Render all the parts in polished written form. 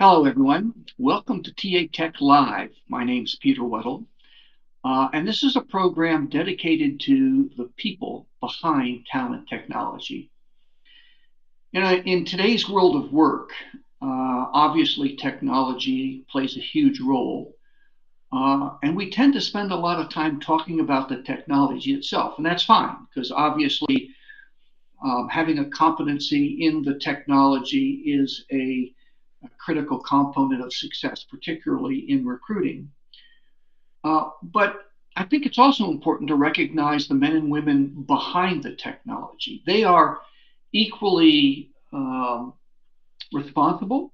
Hello, everyone. Welcome to TAtech Live. My name's Peter Weddle, and this is a program dedicated to the people behind talent technology. In today's world of work, obviously technology plays a huge role, and we tend to spend a lot of time talking about the technology itself, and that's fine because obviously having a competency in the technology is a critical component of success, particularly in recruiting. But I think it's also important to recognize the men and women behind the technology. They are equally responsible,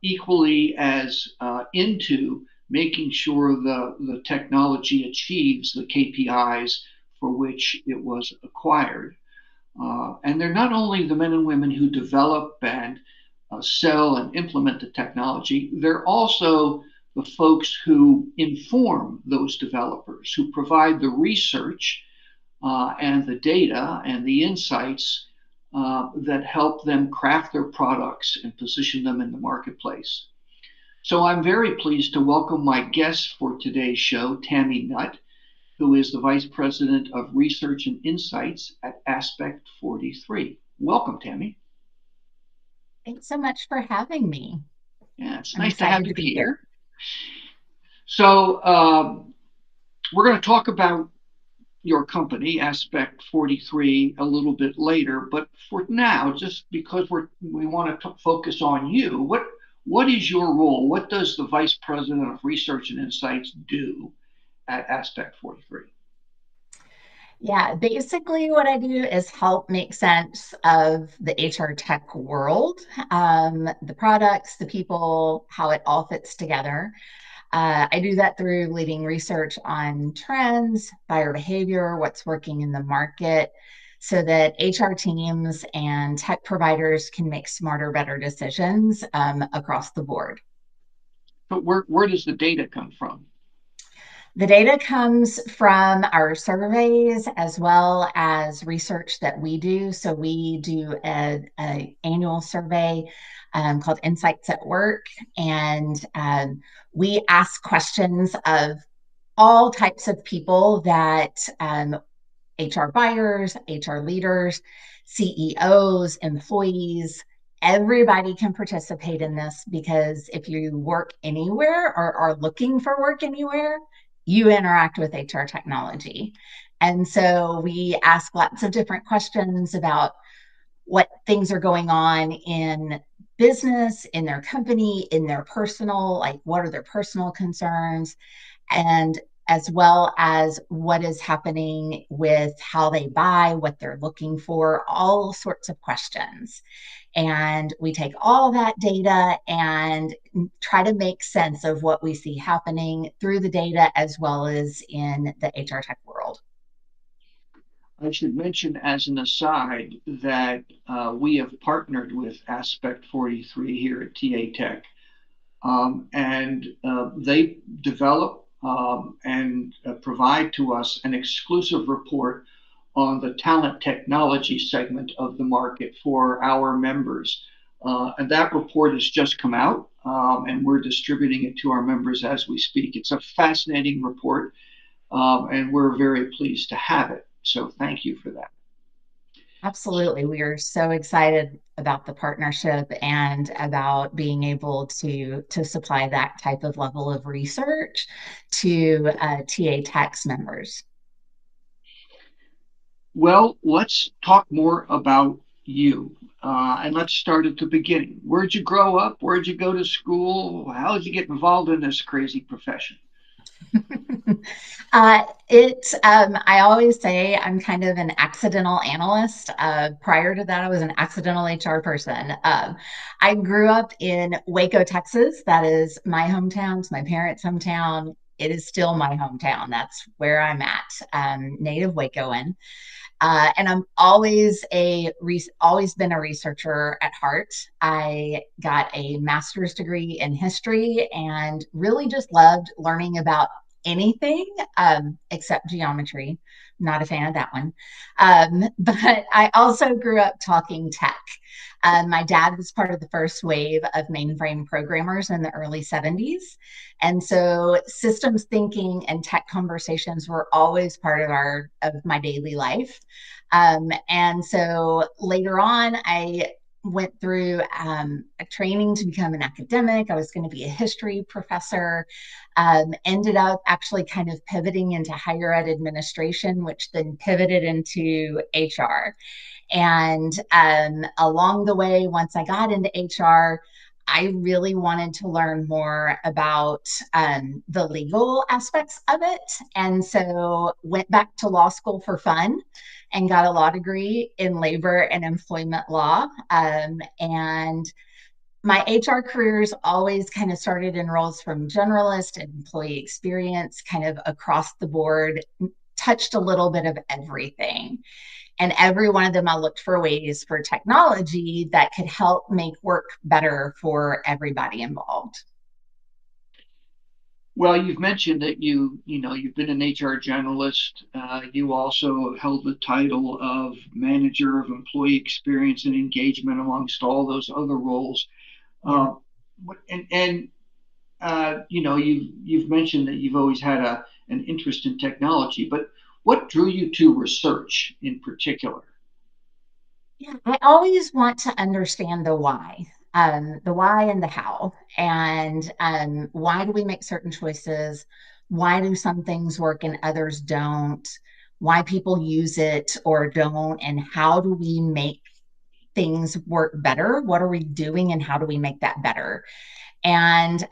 equally as into making sure the technology achieves the KPIs for which it was acquired. And they're not only the men and women who develop and sell and implement the technology, they're also the folks who inform those developers, who provide the research and the data and the insights that help them craft their products and position them in the marketplace. So I'm very pleased to welcome my guest for today's show, Tami Nutt, who is the Vice President of Research and Insights at Aspect 43. Welcome, Tami. Thanks so much for having me. Yeah, it's I'm nice to have excited you to be here. here. So we're going to talk about your company, Aspect 43, a little bit later. But for now, just because we want to focus on you, what is your role? What does the Vice President of Research and Insights do at Aspect 43? Yeah, basically what I do is help make sense of the HR tech world, the products, the people, how it all fits together. I do that through leading research on trends, buyer behavior, what's working in the market, so that HR teams and tech providers can make smarter, better decisions across the board. But where does the data come from? The data comes from our surveys as well as research that we do. So we do an annual survey called Insights at Work, and we ask questions of all types of people that HR buyers, HR leaders, CEOs, employees, everybody can participate in this, because if you work anywhere or are looking for work anywhere, you interact with HR technology. And so we ask lots of different questions about what things are going on in business, in their company, in their personal, like what are their personal concerns, and as well as what is happening with how they buy, what they're looking for, all sorts of questions. And we take all that data and try to make sense of what we see happening through the data as well as in the HR tech world. I should mention as an aside that we have partnered with Aspect 43 here at TAtech, and they develop and provide to us an exclusive report on the talent technology segment of the market for our members. And that report has just come out, and we're distributing it to our members as we speak. It's a fascinating report, and we're very pleased to have it. So thank you for that. Absolutely. We are so excited about the partnership and about being able to supply that type of level of research to TAtech's members. Well, let's talk more about you. And let's start at the beginning. Where'd you grow up? Where'd you go to school? How did you get involved in this crazy profession? I always say I'm kind of an accidental analyst. Prior to that, I was an accidental HR person. I grew up in Waco, Texas. That is my hometown. It's my parents' hometown. It is still my hometown. That's where I'm at, native Wacoan. And I'm always been a researcher at heart. I got a master's degree in history and really just loved learning about anything except geometry. Not a fan of that one. But I also grew up talking tech. My dad was part of the first wave of mainframe programmers in the early 70s. And so systems thinking and tech conversations were always part of my daily life. And so later on, I went through a training to become an academic. I was going to be a history professor. Ended up actually kind of pivoting into higher ed administration, which then pivoted into HR. And along the way, once I got into HR, I really wanted to learn more about the legal aspects of it. And so went back to law school for fun and got a law degree in labor and employment law. And my HR careers always kind of started in roles from generalist and employee experience, kind of across the board, touched a little bit of everything. And every one of them, I looked for ways for technology that could help make work better for everybody involved. Well, you've mentioned that you've been an HR generalist. You also held the title of manager of employee experience and engagement amongst all those other roles. Yeah. Uh, you've mentioned that you've always had an interest in technology, but what drew you to research in particular? Yeah, I always want to understand the why and the how, and why do we make certain choices? Why do some things work and others don't? Why people use it or don't, and how do we make things work better? What are we doing, and how do we make that better? And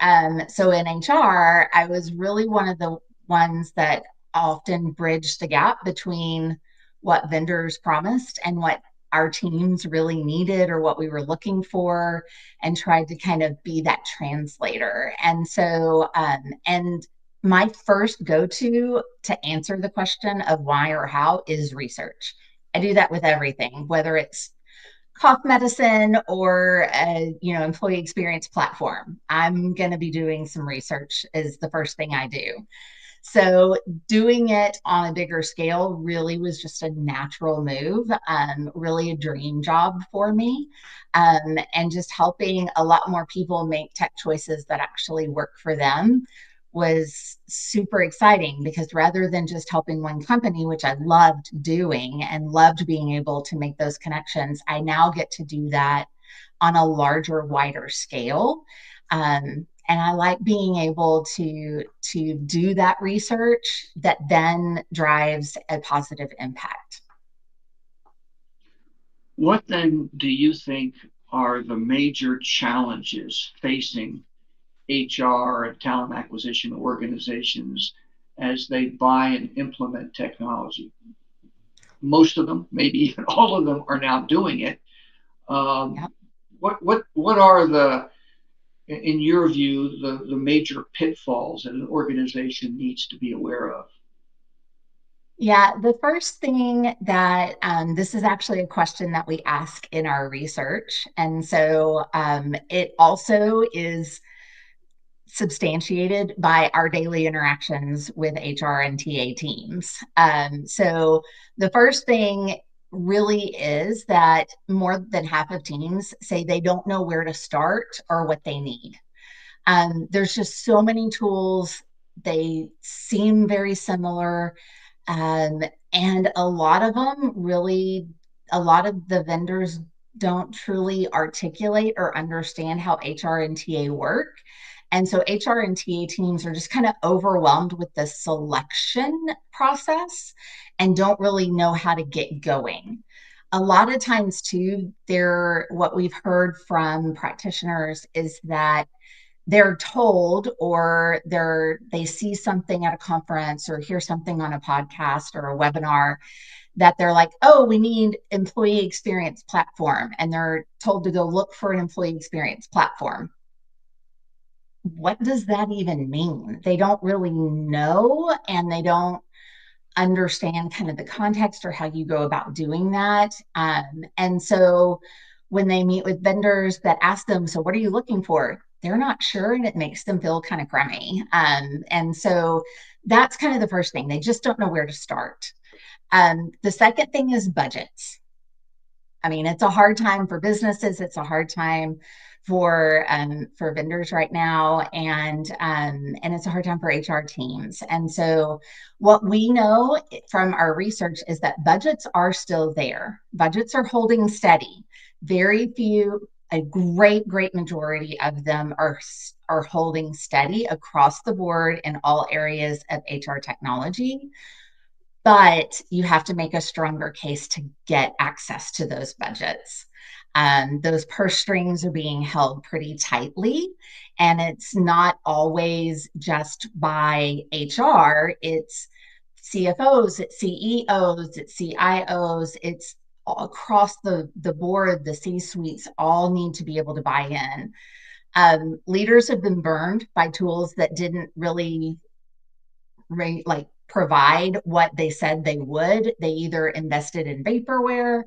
so in HR, I was really one of the ones that often bridged the gap between what vendors promised and what our teams really needed or what we were looking for, and tried to kind of be that translator. And so, and my first go to answer the question of why or how is research. I do that with everything, whether it's cough medicine or a employee experience platform. I'm going to be doing some research is the first thing I do. So doing it on a bigger scale really was just a natural move, really a dream job for me, and just helping a lot more people make tech choices that actually work for them was super exciting, because rather than just helping one company, which I loved doing and loved being able to make those connections, I now get to do that on a larger, wider scale. And I like being able to do that research that then drives a positive impact. What then do you think are the major challenges facing HR and talent acquisition organizations as they buy and implement technology? Most of them, maybe even all of them, are now doing it. Um, Yep. what are in your view, the major pitfalls that an organization needs to be aware of? Yeah, the first thing that this is actually a question that we ask in our research. And so it also is substantiated by our daily interactions with HR and TA teams. So the first thing really is that more than half of teams say they don't know where to start or what they need. There's just so many tools. They seem very similar. Um, and a lot of the vendors don't truly articulate or understand how HR and TA work. And so HR and TA teams are just kind of overwhelmed with the selection process and don't really know how to get going. A lot of times, too, what we've heard from practitioners is that they're told, or they see something at a conference or hear something on a podcast or a webinar, that they're like, oh, we need employee experience platform, and they're told to go look for an employee experience platform. What does that even mean? They don't really know, and they don't understand kind of the context or how you go about doing that. And so when they meet with vendors that ask them, so what are you looking for? they're not sure, and it makes them feel kind of crummy. And so that's kind of the first thing. They just don't know where to start. The second thing is budgets. I mean, it's a hard time for businesses. It's a hard time for vendors right now, and it's a hard time for HR teams. And so, what we know from our research is that budgets are still there. Budgets are holding steady. Very few, a great majority of them are holding steady across the board in all areas of HR technology, but you have to make a stronger case to get access to those budgets. Those purse strings are being held pretty tightly, and it's not always just by HR. It's CFOs, it's CEOs, it's CIOs, it's all across the board. The C-suites all need to be able to buy in. Leaders have been burned by tools that didn't really like provide what they said they would. They either invested in vaporware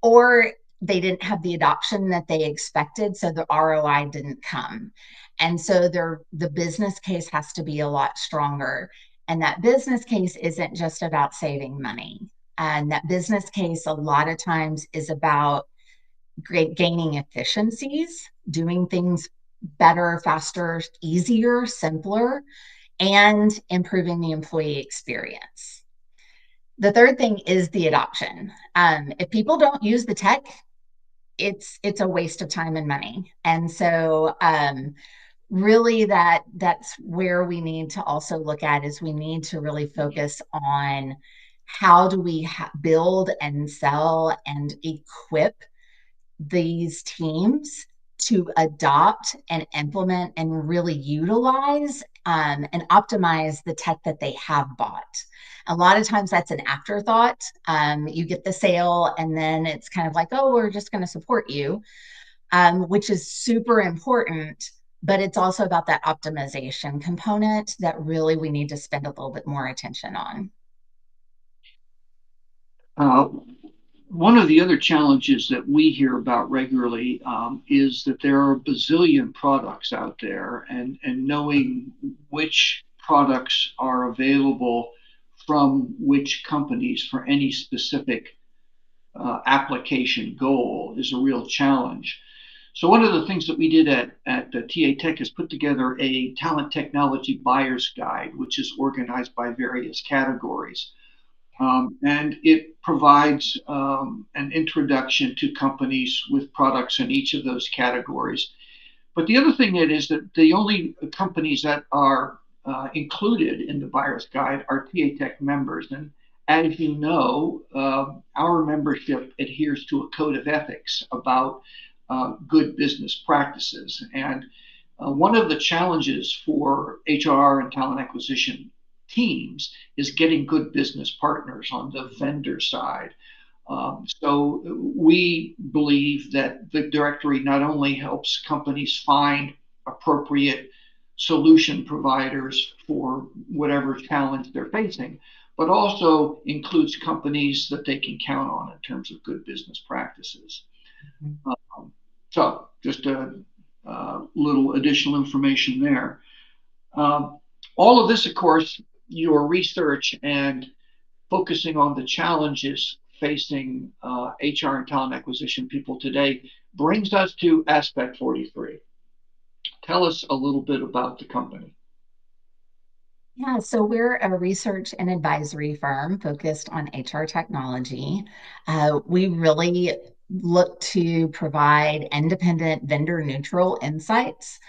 or they didn't have the adoption that they expected, so the ROI didn't come. And so the business case has to be a lot stronger. And that business case isn't just about saving money. And that business case a lot of times is about gaining efficiencies, doing things better, faster, easier, simpler, and improving the employee experience. The third thing is the adoption. If people don't use the tech, it's a waste of time and money. And so really that's where we need to also look at, is we need to really focus on how do we build and sell and equip these teams to adopt and implement and really utilize and optimize the tech that they have bought. A lot of times that's an afterthought. You get the sale and then it's kind of like, oh, we're just going to support you, which is super important. But it's also about that optimization component that really we need to spend a little bit more attention on. Uh, One of the other challenges that we hear about regularly is that there are a bazillion products out there, and knowing which products are available from which companies for any specific application goal is a real challenge. So one of the things that we did at TAtech is put together a talent technology buyer's guide, which is organized by various categories. And it provides an introduction to companies with products in each of those categories. But the other thing is that the only companies that are included in the buyer's guide are TAtech members. And as you know, our membership adheres to a code of ethics about good business practices. And one of the challenges for HR and talent acquisition teams is getting good business partners on the vendor side. So we believe that the directory not only helps companies find appropriate solution providers for whatever challenge they're facing, but also includes companies that they can count on in terms of good business practices. So just a little additional information there. All of this, of course, your research and focusing on the challenges facing HR and talent acquisition people today brings us to Aspect 43. Tell us a little bit about the company. Yeah, so we're a research and advisory firm focused on HR technology. We really look to provide independent, vendor neutral insights,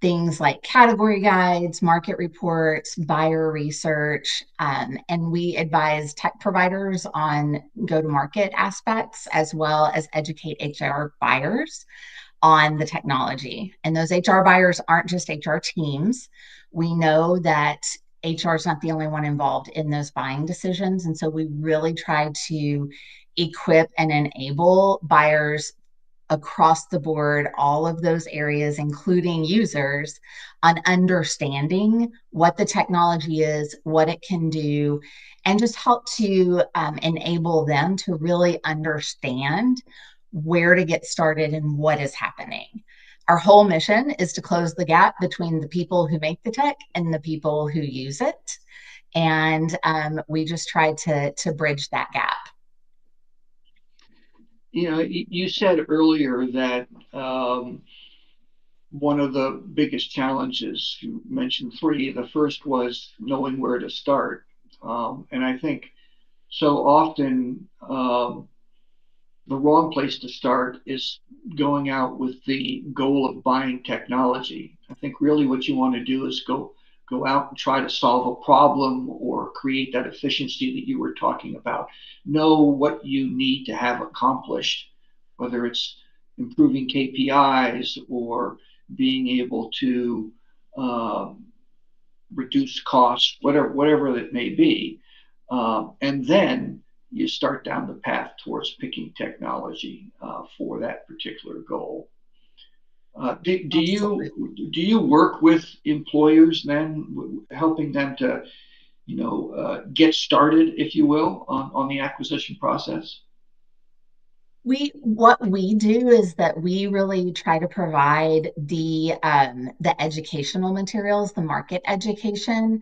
things like category guides, market reports, buyer research, and we advise tech providers on go-to-market aspects as well as educate HR buyers on the technology. And those HR buyers aren't just HR teams. We know that HR is not the only one involved in those buying decisions. And so we really try to equip and enable buyers across the board, all of those areas, including users, on understanding what the technology is, what it can do, and just help to enable them to really understand where to get started and what is happening. Our whole mission is to close the gap between the people who make the tech and the people who use it. And we just try to bridge that gap. You said earlier that one of the biggest challenges, you mentioned three. The first was knowing where to start. And I think so often the wrong place to start is going out with the goal of buying technology. I think really what you want to do is go out and try to solve a problem or create that efficiency that you were talking about. Know what you need to have accomplished, whether it's improving KPIs or being able to reduce costs, whatever it may be, and then you start down the path towards picking technology for that particular goal. Do you work with employers then, helping them to get started, if you will, on the acquisition process? What we do is that we really try to provide the educational materials, the market education,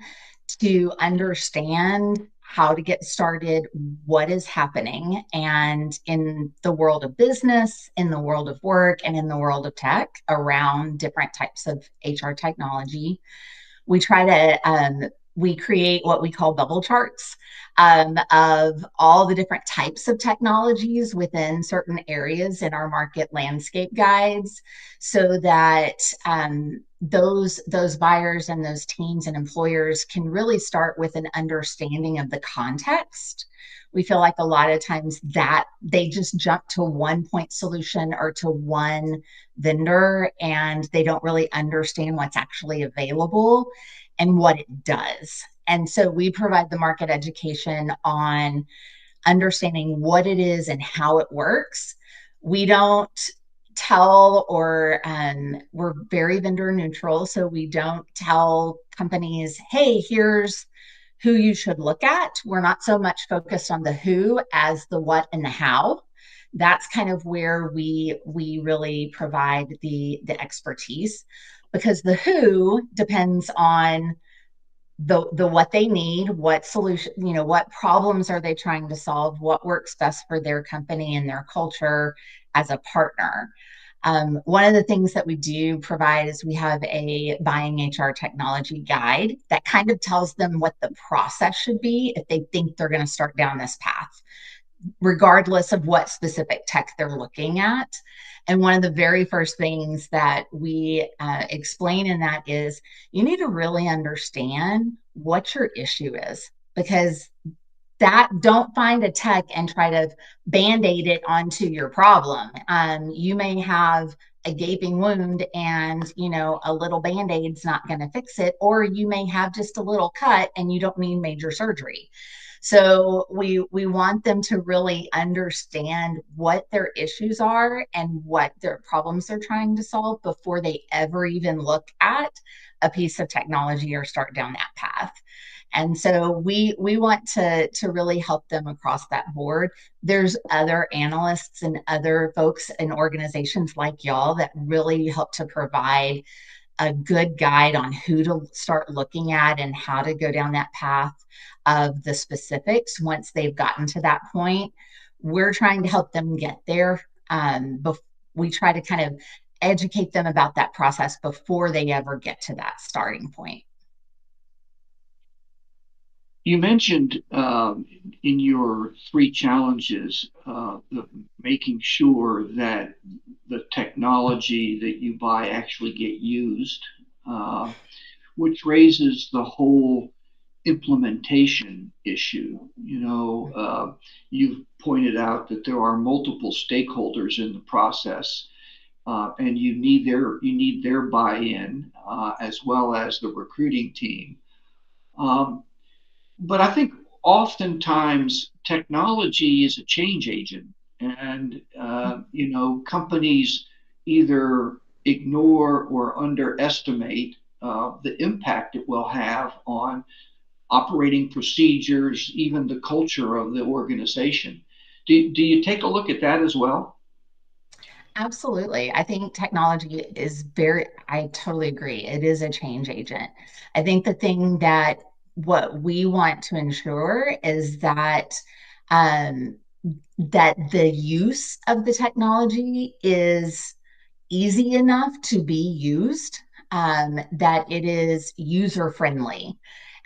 to understand how to get started, what is happening, and in the world of business, in the world of work, and in the world of tech around different types of HR technology. We try to we create what we call bubble charts of all the different types of technologies within certain areas in our market landscape guides, so that those buyers and those teams and employers can really start with an understanding of the context. We feel like a lot of times that they just jump to one point solution or to one vendor, and they don't really understand what's actually available and what it does. And so we provide the market education on understanding what it is and how it works. We don't tell, or we're very vendor neutral. So we don't tell companies, hey, here's who you should look at. We're not so much focused on the who as the what and the how. That's kind of where we really provide the expertise, because the who depends on the what they need, what solution, what problems are they trying to solve, what works best for their company and their culture as a partner. One of the things that we do provide is we have a buying HR technology guide that kind of tells them what the process should be if they think they're going to start down this path, regardless of what specific tech they're looking at. And one of the very first things that we explain in that is you need to really understand what your issue is, because don't find a tech and try to band-aid it onto your problem. You may have a gaping wound and a little band-aid's not going to fix it, or you may have just a little cut and you don't need major surgery. So we want them to really understand what their issues are and what their problems they're trying to solve before they ever even look at a piece of technology or start down that path. And so we want to really help them across that board. There's other analysts and other folks and organizations like y'all that really help to provide a good guide on who to start looking at and how to go down that path of the specifics once they've gotten to that point. We're trying to help them get there. We try to kind of educate them about that process before they ever get to that starting point. You mentioned in your three challenges making sure that the technology that you buy actually get used, which raises the whole implementation issue. You've pointed out that there are multiple stakeholders in the process, and you need their buy-in as well as the recruiting team. But I think oftentimes technology is a change agent, and companies either ignore or underestimate the impact it will have on operating procedures, even the culture of the organization. Do you take a look at that as well? Absolutely. I think technology is I totally agree. It is a change agent. I think the thing that what we want to ensure is um, that the use of the technology is easy enough to be used, that it is user friendly,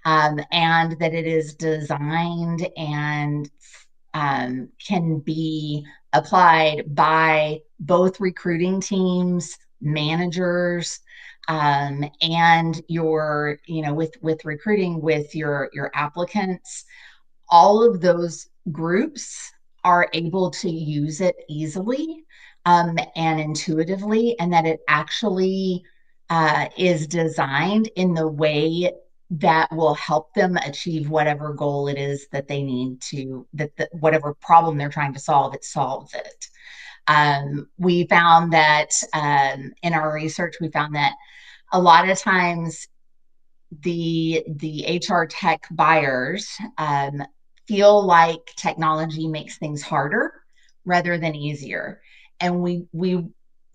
and that it is designed and can be applied by both recruiting teams, managers, and with recruiting with your applicants. All of those groups are able to use it easily, and intuitively, and that it actually is designed in the way that will help them achieve whatever goal it is that they need to, whatever problem they're trying to solve, it solves it. We found that in our research, we found that a lot of times the HR tech buyers feel like technology makes things harder rather than easier, and we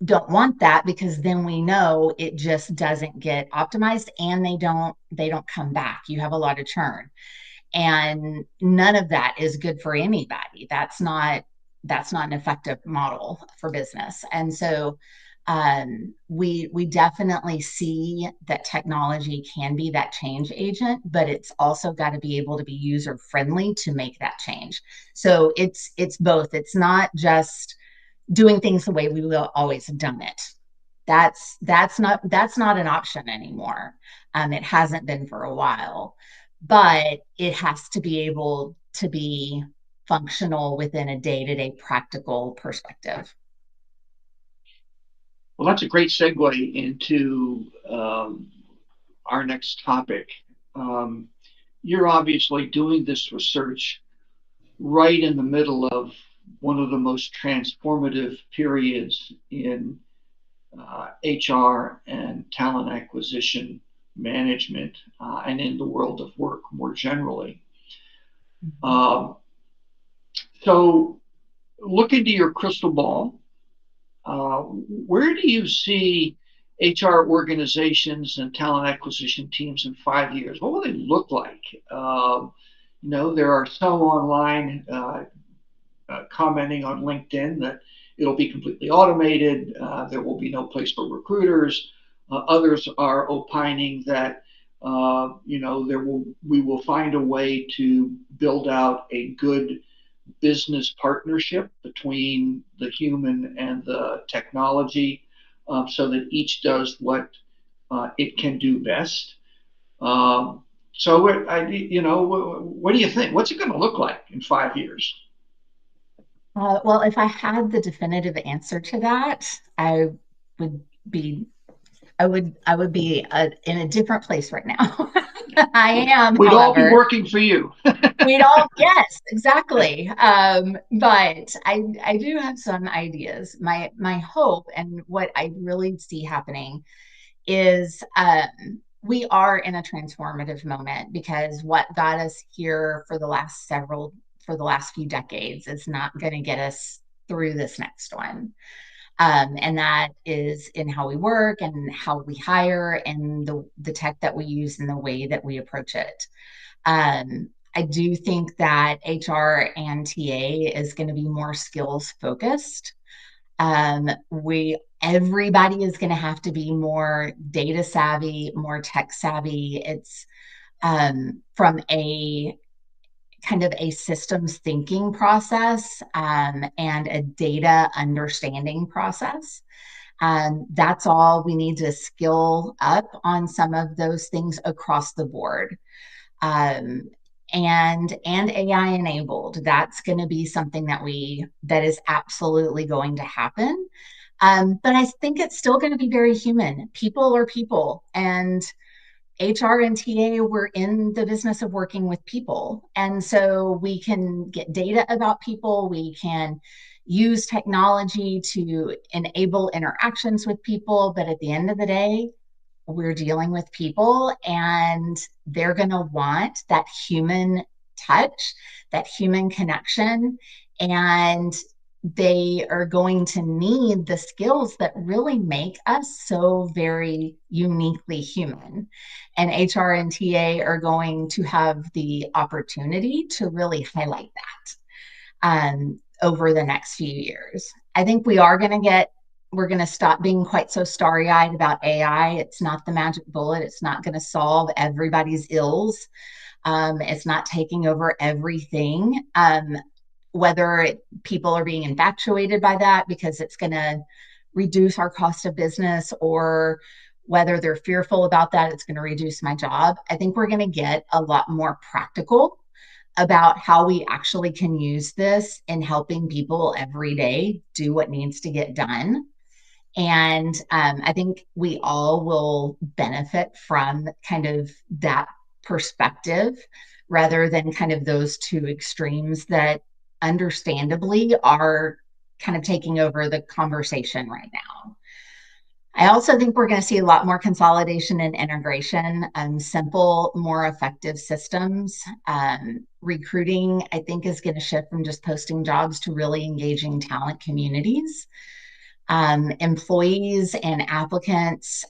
don't want that, because then we know it just doesn't get optimized, and they don't come back. You have a lot of churn, and none of that is good for anybody. That's not an effective model for business. And so we definitely see that technology can be that change agent, but it's also got to be able to be user friendly to make that change. So it's both. It's not just doing things the way we will always have done it. That's not an option anymore. It hasn't been for a while, but it has to be able to be functional within a day-to-day practical perspective. Well, that's a great segue into our next topic. Um, you're obviously doing this research right in the middle of one of the most transformative periods in HR and talent acquisition management, and in the world of work more generally. Um, so, look into your crystal ball. Where do you see HR organizations and talent acquisition teams in 5 years? What will they look like? There are some online commenting on LinkedIn that it'll be completely automated. There will be no place for recruiters. Others are opining that we will find a way to build out a good business partnership between the human and the technology, so that each does what it can do best. So, what do you think? What's it going to look like in 5 years? Well, if I had the definitive answer to that, would be I would be in a different place right now. I am, We'd all be however, working for you. we'd all, yes, exactly. But I do have some ideas. My hope, and what I really see happening, is we are in a transformative moment, because what got us here for the last few decades is not going to get us through this next one. And that is in how we work and how we hire, and the tech that we use and the way that we approach it. I do think that HR and TA is going to be more skills focused. Everybody is going to have to be more data savvy, more tech savvy. It's from a kind of a systems thinking process, and a data understanding process. That's all we need to skill up on some of those things across the board. Um, and AI enabled. That's going to be something that is absolutely going to happen. But I think it's still going to be very human. People are people, and HR and TA, we're in the business of working with people. And so we can get data about people. We can use technology to enable interactions with people. But at the end of the day, we're dealing with people, and they're going to want that human touch, that human connection. And they are going to need the skills that really make us so very uniquely human. And HR and TA are going to have the opportunity to really highlight that over the next few years. I think we're going to stop being quite so starry-eyed about AI. It's not the magic bullet. It's not going to solve everybody's ills. It's not taking over everything. Whether people are being infatuated by that because it's going to reduce our cost of business, or whether they're fearful about that, it's going to reduce my job. I think we're going to get a lot more practical about how we actually can use this in helping people every day do what needs to get done. And I think we all will benefit from kind of that perspective rather than kind of those two extremes that understandably are kind of taking over the conversation right now. I also think we're going to see a lot more consolidation and integration and simple, more effective systems. Recruiting, I think, is going to shift from just posting jobs to really engaging talent communities. Employees and applicants,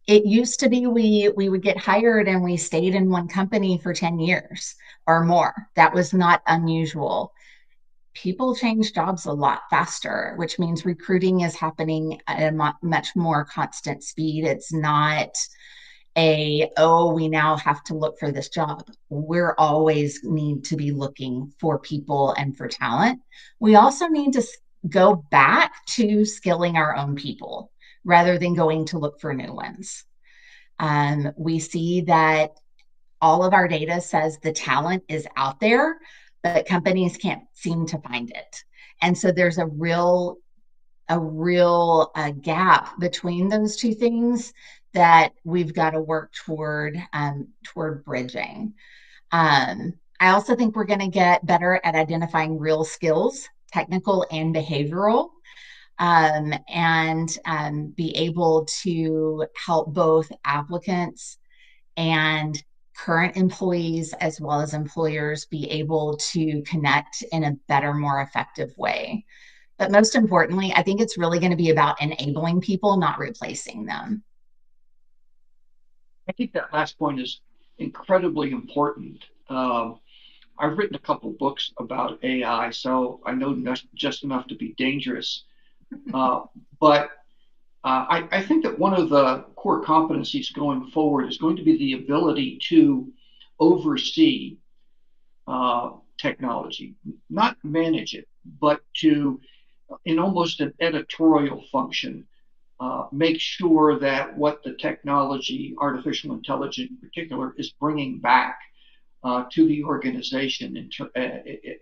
it used to be we would get hired and we stayed in one company for 10 years or more. That was not unusual. People change jobs a lot faster, which means recruiting is happening at a much more constant speed. It's not we now have to look for this job. We're always need to be looking for people and for talent. We also need to go back to skilling our own people rather than going to look for new ones. We see that all of our data says the talent is out there, but companies can't seem to find it. And so there's a real gap between those two things that we've got to work toward bridging. I also think we're going to get better at identifying real skills, technical and behavioral, and be able to help both applicants and current employees as well as employers be able to connect in a better, more effective way. But most importantly, I think it's really going to be about enabling people, not replacing them. I think that last point is incredibly important. I've written a couple books about AI, so I know just enough to be dangerous. But I think that one of the core competencies going forward is going to be the ability to oversee technology, not manage it, but to, in almost an editorial function, make sure that what the technology, artificial intelligence in particular, is bringing back to the organization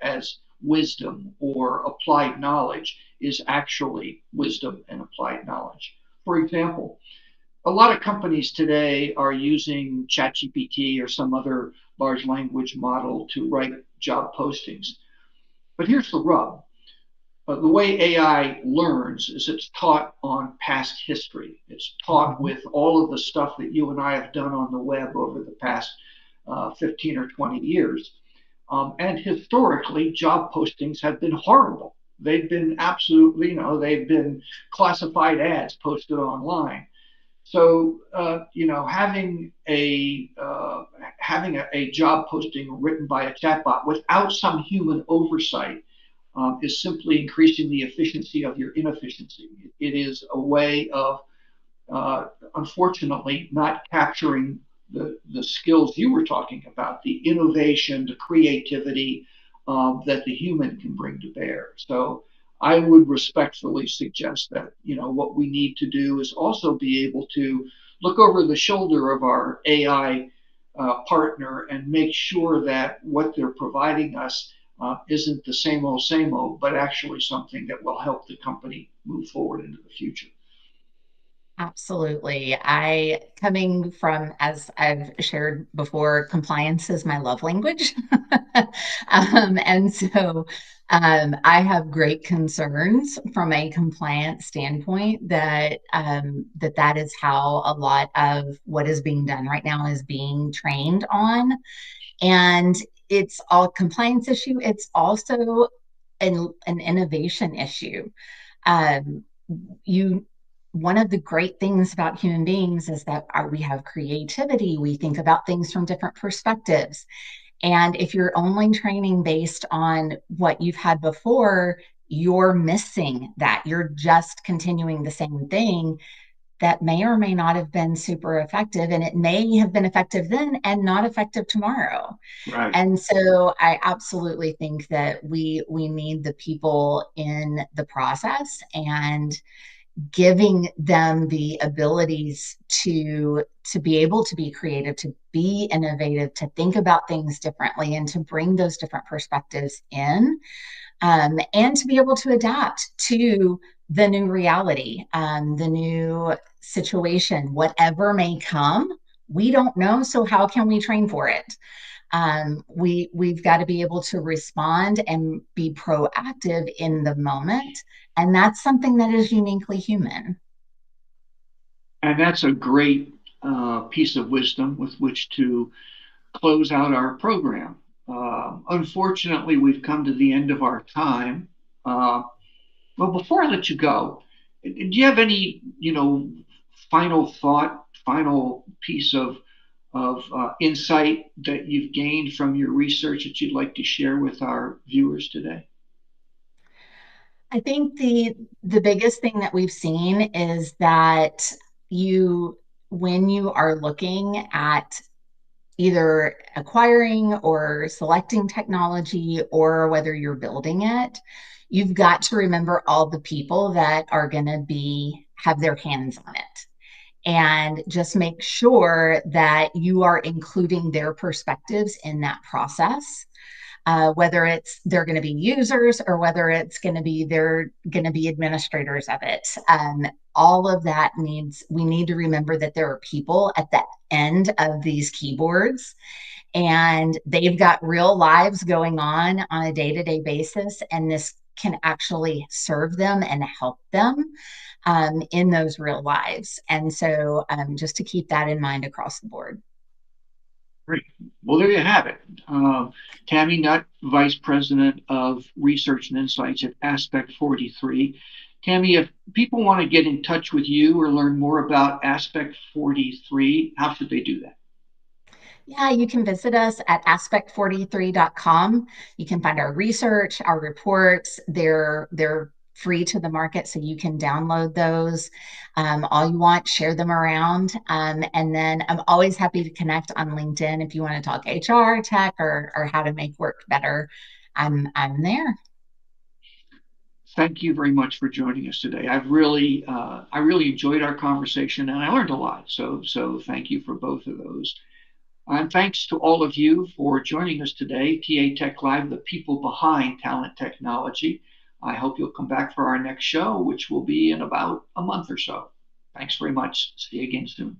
as wisdom or applied knowledge is actually wisdom and applied knowledge. For example, a lot of companies today are using ChatGPT or some other large language model to write job postings. But here's the rub. The way AI learns is it's taught on past history. It's taught with all of the stuff that you and I have done on the web over the past 15 or 20 years. And historically, job postings have been horrible. They've been absolutely, they've been classified ads posted online. So, having a job posting written by a chatbot without some human oversight is simply increasing the efficiency of your inefficiency. It is a way of, unfortunately, not capturing the skills you were talking about, the innovation, the creativity that the human can bring to bear. So I would respectfully suggest that, what we need to do is also be able to look over the shoulder of our AI partner and make sure that what they're providing us isn't the same old, but actually something that will help the company move forward into the future. Absolutely. Coming from, as I've shared before, compliance is my love language. And so I have great concerns from a compliance standpoint that that is how a lot of what is being done right now is being trained on. And it's all compliance issue. It's also an innovation issue. Um, you One of the great things about human beings is that we have creativity. We think about things from different perspectives. And if you're only training based on what you've had before, you're missing that. You're just continuing the same thing that may or may not have been super effective. And it may have been effective then and not effective tomorrow. Right. And so I absolutely think that we need the people in the process, and giving them the abilities to be able to be creative, to be innovative, to think about things differently, and to bring those different perspectives in, and to be able to adapt to the new reality, the new situation, whatever may come. We don't know, so how can we train for it? We've got to be able to respond and be proactive in the moment, and that's something that is uniquely human. And that's a great piece of wisdom with which to close out our program. Unfortunately, we've come to the end of our time. Uh, well, before I let you go, do you have any, final thought, final piece of insight that you've gained from your research that you'd like to share with our viewers today? I think the biggest thing that we've seen is that you when you are looking at either acquiring or selecting technology, or whether you're building it, you've got to remember all the people that are going to be have their hands on it, and just make sure that you are including their perspectives in that process. Whether it's they're going to be users, or whether it's going to be they're going to be administrators of it. All of that we need to remember that there are people at the end of these keyboards, and they've got real lives going on a day-to-day basis, and this can actually serve them and help them in those real lives. And so just to keep that in mind across the board. Great. Well, there you have it. Tami Nutt, Vice President of Research and Insights at Aspect 43. Tami, if people want to get in touch with you or learn more about Aspect 43, how should they do that? Yeah, you can visit us at aspect43.com. You can find our research, our reports. They're free to the market, so you can download those all you want, share them around. And then I'm always happy to connect on LinkedIn if you want to talk HR, tech, or how to make work better. I'm there. Thank you very much for joining us today. I really enjoyed our conversation and I learned a lot. So thank you for both of those. And thanks to all of you for joining us today. TAtech Live, the people behind talent technology. I hope you'll come back for our next show, which will be in about a month or so. Thanks very much. See you again soon.